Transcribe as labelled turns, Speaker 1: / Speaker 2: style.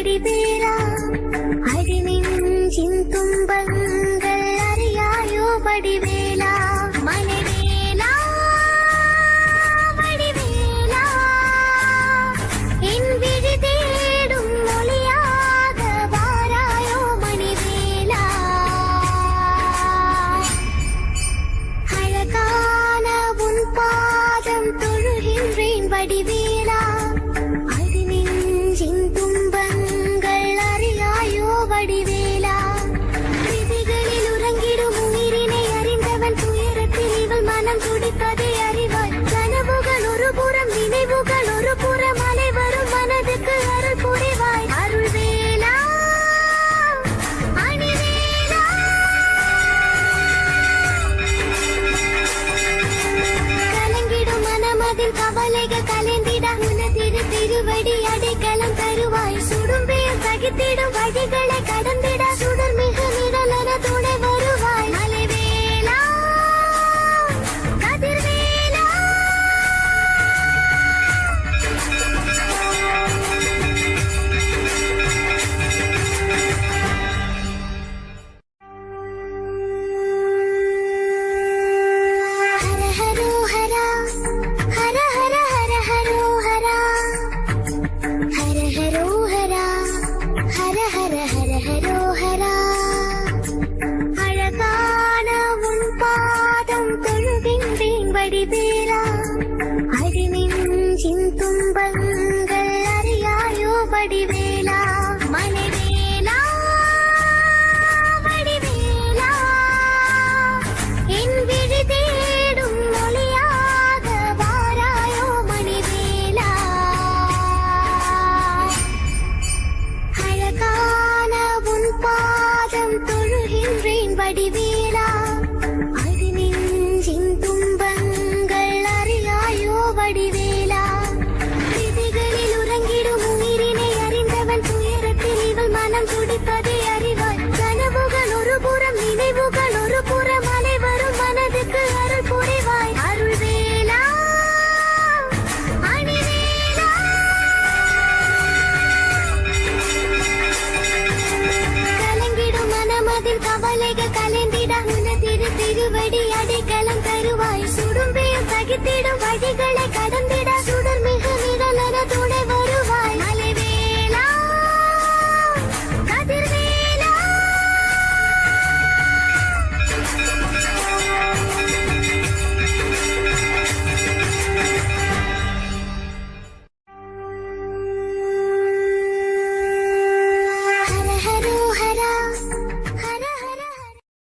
Speaker 1: வடிவேலா அடிநெஞ்சின் துன்பங்கள் அறியாயோ வடிவேலா மலைவேலா வடிவேலா என் விழி தேடும் மொழியாக வாராயோ மணிவேலா அழகான உன் பாதம் தொழுகின்றேன் வடிவேலா வடிவேலா விதிகளில் உறங்கிடும் உயிரினை அறிந்தவன் துயரத்தில் இவள் மனம் துடிப்பதை அறிவாய் கனவுகள் ஒரு புறம் நினைவுகள் ஒரு புறம் அலை வரும் மனதுக்கு அருள் புரிவாய் அருள்வேலா அணிவேலா கலங்கிடும் மனமதில் கவலைகள் கலைந்திட உனதிரு திருவடி அடைக்கலம் தருவாய் சுடும்பேல் தகித்திடும் வழிகளை கடந்திட சுடர் மிகு நிழலென துணை வருவாய் மலைவேலா கதிர்வேலா ஹர ஹரோ ஹரா ஹர ஹர ஹர ஹரோ ஹரா ஹர ஹரோ ஹரா ஹர ஹர ஹர ஹரோ ஹரா அழகான உன் பாதம் தொழுகின்றேன் வடிவேலா அடிநெஞ்சின் துன்பங்கள் அறியாயோ வடிவேலா மலைவேலா வடிவேலா என் விழி தேடும் மொழியாக வாராயோ மணிவேலா அழகான உன் பாதம் தொழுகின்றேன் வடிவேலா அடிநெஞ்சின் துன்பங்கள் அறியாயோ வடிவேலா விதிகளில் உறங்கிடும் உயிரினை அறிந்தவன் துயரத்தில் இவள் மனம் துடிப்பதை அறிவாய் கனவுகள் ஒரு புறம் நினைவுகள் ஒரு புறம் அலை வரும் மனதுக்கு அருள் புரிவாய் அருள்வேலா அணிவேலா கலங்கிடும் மனமதில் கவலைகள் கலைந்திட உனதிரு திருவடி அடைக்கலம் தருவாய் சுடும்பேல் தகித்திடும் வழிகளை கடந்து